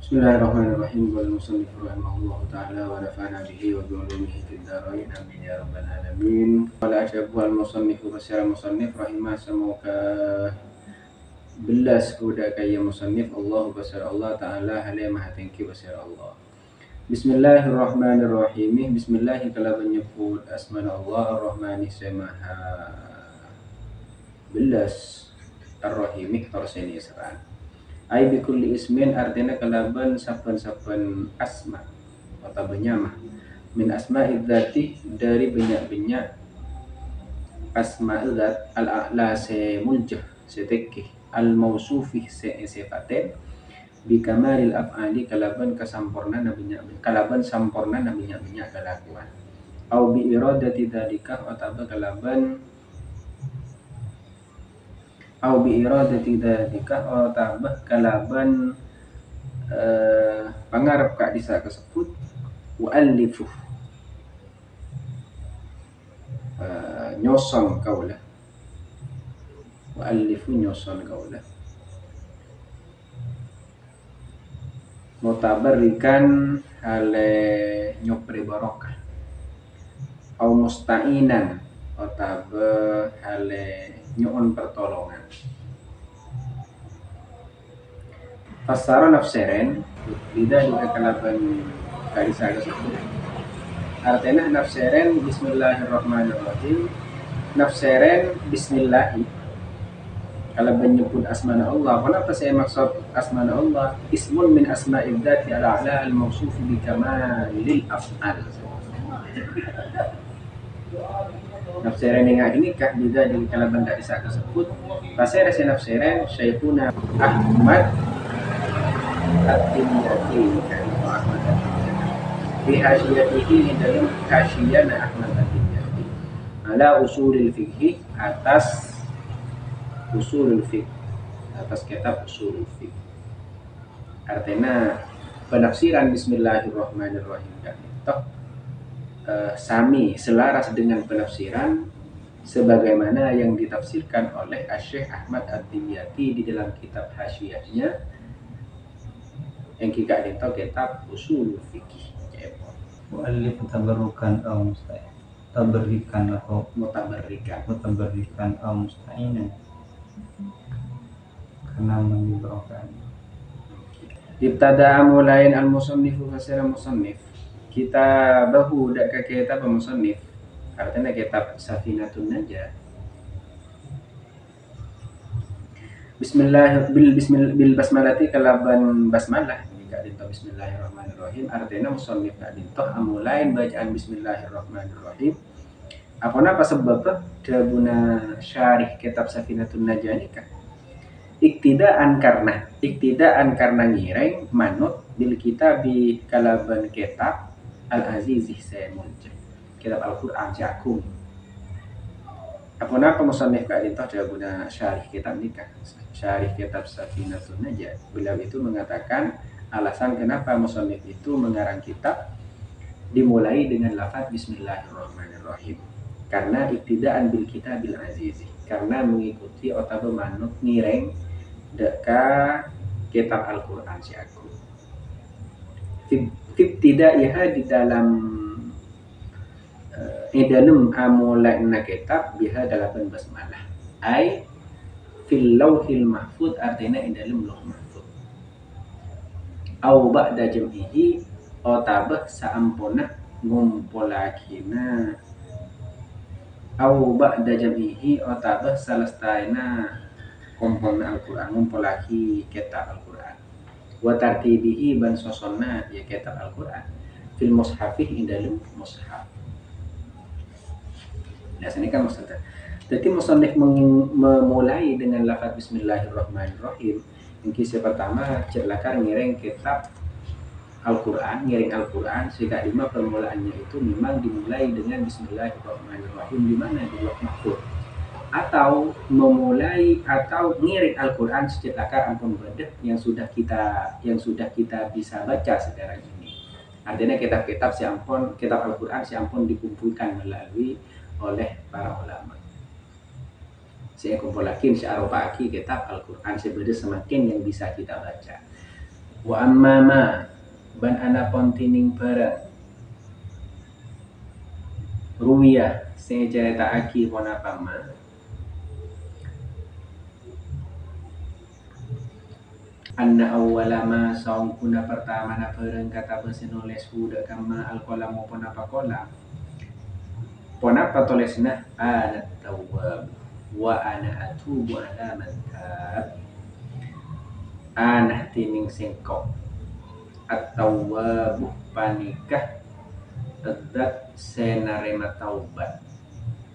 Bismillahirrahmanirrahim. Qala al-musannif rahimahullahu ta'ala wa nafa'ana bihi wa bi ulumihi fid dharain amin ya rabbal alamin. Qala asyabu al-musannif wa musannif rahimah semoga belas kuda kaya musannif Allah basar Allah ta'ala halai maha tinggi basar Allah. Bismillahirrahmanirrahim. Bismillahi kala menyebut asman Allah ar-Rahmani semaha belas ar-Rahimi torseni seran. Ai bikulli ismin artinya kalaban saben-saben asma atau benyama min asma idzati dari banyak-banyak asma idzat al-a'la se muljah setekki al-mausufi se sifaten bi kamalil af'ali kalaban kasampurna na banyak kalakuan au bi iradati dzalika atau kalaban au bi iradati dzalika tambah kalaban pangarep ka disa kasebut muallifu nyoson kaulah muallifu nyoson kaulah mutabarikan hale nyopre barokah au musta'inan otabe hale nyoon pertolongan. Fasara nafseren lidah juga kalaban karisa tersebut. Artinya nafseren bismillahirrahmanirrahim. Nafseren bismillahi. Kalau menyebut asmana Allah, kenapa saya maksud asmana Allah? Ismun min asma'il dzati al-a'la al-mawsuf bi kamalil af'al. Nafseren yang ini kah juga di kalaban karisa tersebut. Pasal saya nafseren Syekhuna Ahmad At-Timyati fi hasyiyatihi dalam hasyiyana Ahmad At-Timyati ala usulil fiqh atas usulul fiqh atas kitab usulul fiqh. Artinya penafsiran bismillahirrahmanirrahim kan itu sami selaras dengan penafsiran sebagaimana yang ditafsirkan oleh Syekh Ahmad At-Timyati di dalam kitab hasyiyahnya yang kita itu kitab usul fikih. Mu'allif tabarrukan au musta'in. Tabarrikan atau mutabarrikan au musta'inan. Karena mendibarkan. Ibtada'a mulain al-musannifu fasira musannif. Kita bahu dak ke kitab musannif. Artinya kitab Safinatun Najah. Bil basmalati kalaban basmalah jika dinto bismillahirrahmanirrahim artinya musannif nak dinto amulain bacaan bismillahirrahmanirrahim. Apa sebab dabuna syarih kitab Safinatun Najah ini kah? Iktidaan karena ngireng manut bil kitabi kalaban kitab al-azizih semunjah kitab Al-Qur'an jagung. Apa musannif ka dinto dabuna syarih kitab nikah syarih kitab Safinatun Najah. Beliau itu mengatakan alasan kenapa musannif itu mengarang kitab dimulai dengan lafaz bismillahirrahmanirrahim karena iktidaan bil kitabil azizi, karena mengikuti atau manut ngireng deka kitab Al-Qur'an si aku ibtidaiha di dalam amulaina kitab biha dalapan basmalah ai fil lauhil mahfud artinya dalam lauh mahfud au ba'da jam'ihi otabah saampuna ngumpulakina au ba'da jam'ihi otabah salastayna kumpulna Al-Qur'an ngumpulaki kitab Al-Qur'an wa tartibihi ban sosonna ya kitab Al-Qur'an fil mushafih dalam mushaf. Biasanya kan maksudnya. Jadi musannif memulai dengan lafaz bismillahirrahmanirrahim. Yang kisah pertama cerlakan ngiring kitab Al-Qur'an, ngiring Al-Qur'an sehingga lima permulaannya itu memang dimulai dengan bismillahirrahmanirrahim di mana di lauh mahfuz. Atau memulai atau ngiring Al-Qur'an secerlakan ampun badah yang sudah kita bisa baca sekarang ini. Artinya kitab-kitab kitab Al-Qur'an si ampun dikumpulkan melalui oleh para ulama. Saya kumpulakin, saya arupaki kitab Al-Qur'an sebeda semakin yang bisa kita baca. Wa amma ma ban anapun tining barang ruwiyah sing caritaake pon apa ma anna awwala ma saung kuna pertama na barang kata bersinulis huda kama al-qalamu pon apa kolam pon apa tulisna ana tawwab wa ana atubu ala man tab ana tining singkok at-tawwab panikah zat senarema taubat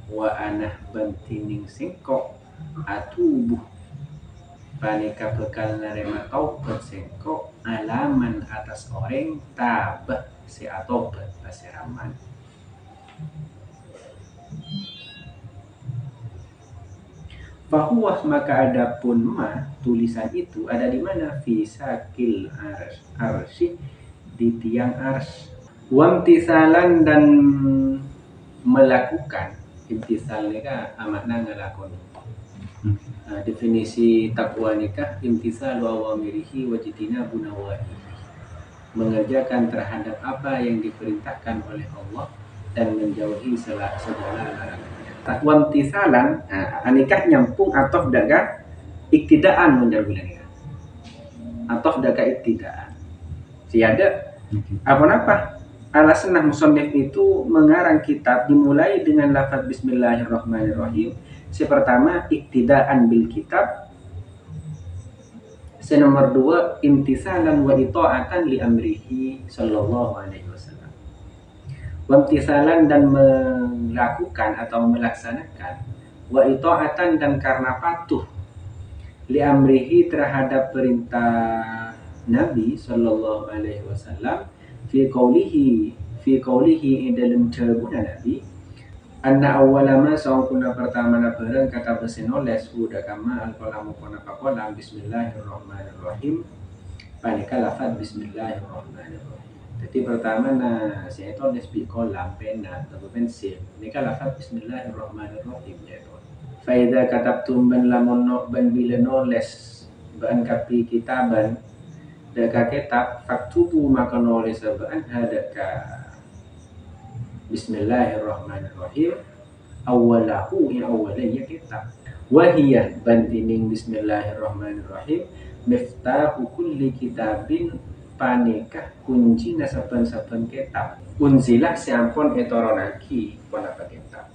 wa ana bantining singkok atubuh panika bekal narema taubat singkok alaman atas orang tabah si atobat pasiraman. Fahuwah maka adapun ma tulisan itu ada di mana fi sakil arsy di tiang ars. Wamtisalan dan melakukan imtisal nikah amakna ngelakon. Definisi takwa nikah imtisalu awamirihi wajidina bunawahi, mengerjakan terhadap apa yang diperintahkan oleh Allah dan menjauhi segala larangannya. Takwa imtisalan nikah nyampung atau daga iktidaan menjauhi atau daga iktidaan. Siada apa alasanah musannif itu mengarang kitab dimulai dengan lafaz bismillahirrahmanirrahim. Pertama iktidaan bil kitab. Nomor 2 imtisalan wa ita'atan li amrihi sallallahu alaihi wasallam. Imtisalan dan melakukan atau melaksanakan, wa ita'atan dan karena patuh li amrihi terhadap perintah Nabi sallallahu alaihi wasallam fi qawlihi dalam jawabuna Nabi anna awwala ma saungkuna pertama na bareng kata besinoles udah kama al-qalamu kona pakolam bismillahirrahmanirrahim panika lafaz bismillahirrahmanirrahim. Jadi pertama na saya itu les bi kolam pena atau pensil ini kan lafaz bismillahirrahmanirrahim yaitu fa idza katabtum ban lamun ban bilanoles ban kapi kitaban daka kitab faktubu maka nulis sabaan hadaka bismillahirrahmanirrahim awalahu yang awalnya kitab wahiyah bantining bismillahirrahmanirrahim miftahu kulli kitabin panikah kunci saben-saben kitab unzilah siampun etoronaki ponapa kitab.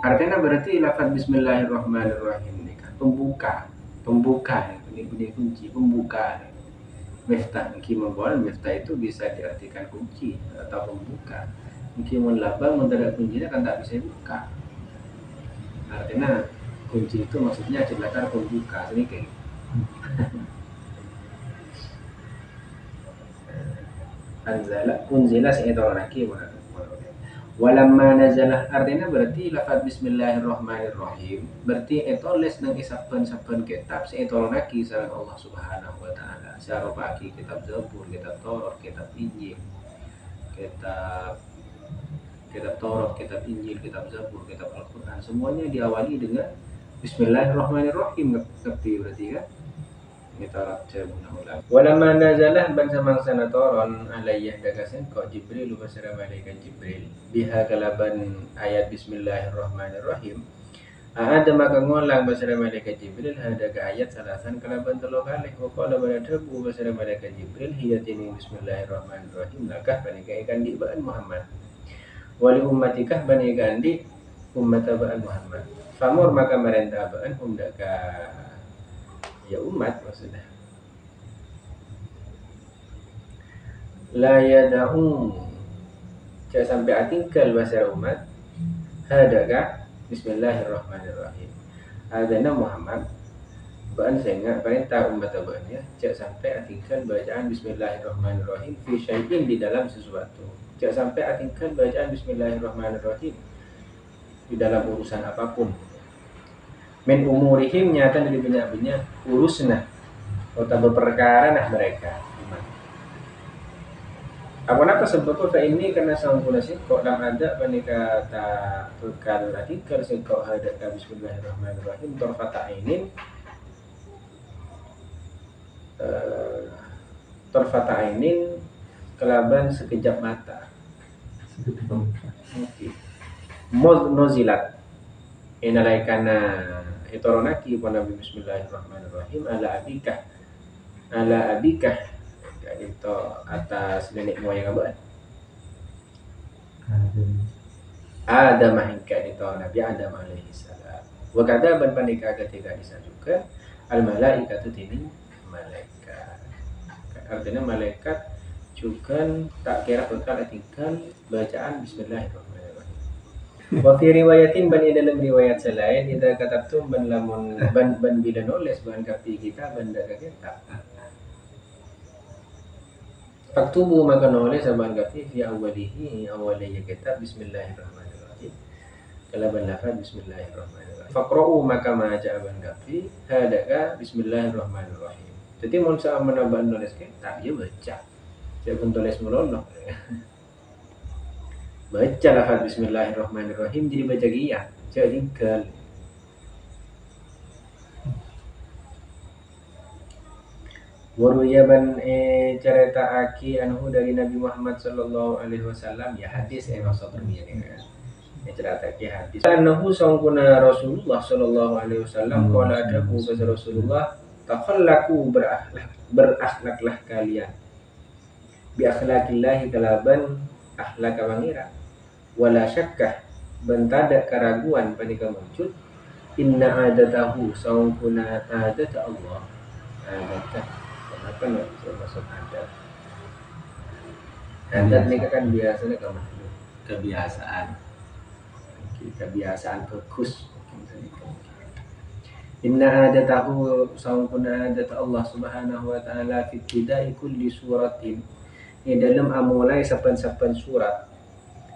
Artinya berarti lafaz bismillahirrahmanirrahim ini kan pembuka bunyi kunci pembuka. Miftah mungkin membawa miftah itu bisa diartikan kunci atau pembuka. Mungkin labang mendadak kuncinya kan tak bisa buka. Artinya kunci itu maksudnya jembatan pembuka sedikit. Unzila se'idoraki walamma nazalah artinya berarti lafaz bismillahirrahmanirrahim berarti itu les nang isaben-saben kitab se'idoraki sareng Allah Subhanahu wa taala sarupaki kitab Zabur, kitab Taurat, kitab Injil, kitab Taurat, kitab Injil, kitab Zabur, kitab Al-Qur'an semuanya diawali dengan bismillahirrahmanirrahim ngerti berarti kan mitarat jabuna ulam walamma nazalah ban samangsana toron alayyah dagasen kok Jibril basara malaikat Jibril biha kalaban ayat bismillahirrahmanirrahim ada maka ngolang basara malaikat Jibril hadaga ayat salasan kalaban telu kali wa qala baradabu basara malaikat Jibril hiya tini bismillahirrahmanirrahim lakah panika ikan di ba'an Muhammad wali ummatikah bani gandi ummat ba'an Muhammad famur maka merentah ba'an umdaka ya umat maksudnya la yada'u cak sampai atingkal bahasa umat hadaga bismillahirrahmanirrahim adana Muhammad ba'an sehingga perintah umat abahnya cak sampai atingkal bacaan bismillahirrahmanirrahim fi syai'in di dalam sesuatu cak sampai atingkal bacaan bismillahirrahmanirrahim di dalam urusan apapun min umurihim nyata dari banyak urusna atau berperkara nah mereka apa sebabnya ini karena sangkuna sih kok dalam ada panika ta bekal artikel sih kok ada bismillahirrahmanirrahim torfata ini tarfata ainin kelaban sekejap mata. Okay. Mod nozilat inalaikana itoronaki pun Nabi bismillahirrahmanirrahim ala abikah itu atas nenek moyang abad Adam hingga itu Nabi Adam alaihi salam. Wa kadaban panika ketika disajukan al malaikatu tini malaikat. Artinya malaikat juga tak kira bekal tinggal bacaan bismillahirrahmanirrahim. Wa fi riwayatin ban dalam riwayat selain idza katabtum ban lamun ban bila nulis ban kapi kita banda kita. Faktubu maka nulis ban kapi fi awalihi awalnya kitab bismillahirrahmanirrahim. Kalaban lafaz bismillahirrahmanirrahim. Faqra'u maka maca ban kapi hadaka bismillahirrahmanirrahim. Jadi mun sa menambah nulis kitab ya baca. Saya pun tulis melono. Baca lafaz bismillahirrahmanirrahim jadi baca giyah. Jadi gal. Waruyaban cerita aki anhu dari Nabi Muhammad sallallahu alaihi wasallam ya hadis maksud rumiyan ya. Cerita aki hadis. Annahu sangkuna Rasulullah sallallahu alaihi wasallam qala adaku kepada Rasulullah takhallaku berakhlaklah kalian. Bi akhlaqillahi kalaban akhlak wangira. Wala syakkah bentada keraguan panika muncul inna adatahu sangkuna adat Allah. Adat apa maksud adat? Adat ini kan biasanya kebiasaan bagus. Inna adatahu sangkuna adat Allah subhanahu wa ta'ala fi ibtida'i kulli suratin dalam amulai sapan-sapan surat.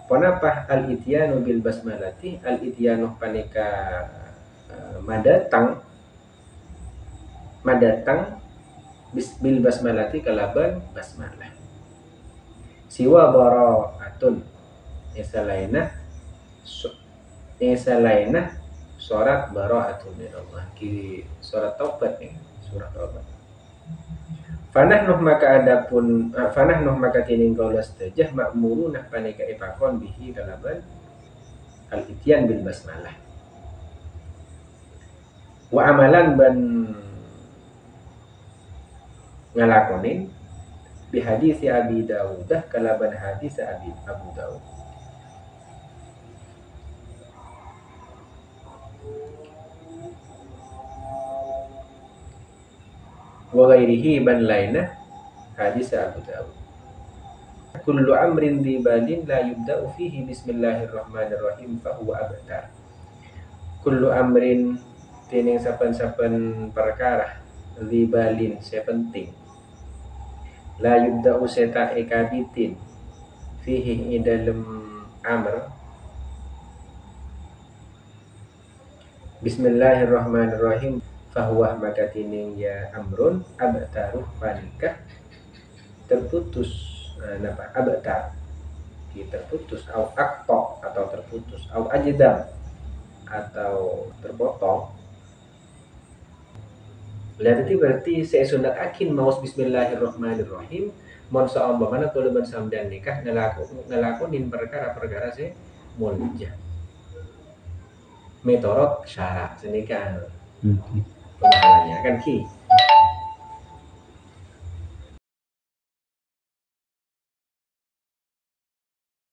Panapa al-ityanu bil basmalati al-ityanu panika madatang bil basmalati kalaban basmalah. Siwa bara'atun isalaina surat bara'atun min Allah ki surat taubat nih, surat taubat. Fanahnuh maka tining kaulas tajah ma'murunah panika ipakon bihi kalaban al-ityan bil basmalah. Wa amalan ban ngalakonin bi hadis Abi Dawud kalaban hadis Abu Dawud. Wa ghairihi ban lainah hadis Abu Dawud. Kullu amrin dibalin la yubda'u fihi bismillahirrahmanirrahim fa huwa abtar. Kullu amrin tining sapan-sapan perkara dibalin sepenting la yubda'u seta ekabitin fihi dalam amr bismillahirrahmanirrahim fahuwa maka tining ya amrun abtaruh panikah terputus abtar terputus au akto atau terputus au ajdam atau terpotong. Berarti saya sunat akin maus bismillahirrahmanirrahim mon sa'amba mana kalau ban samdan nikah ngelakonin perkara-perkara saya mulja metorot syarat senikah pemahalannya kan ki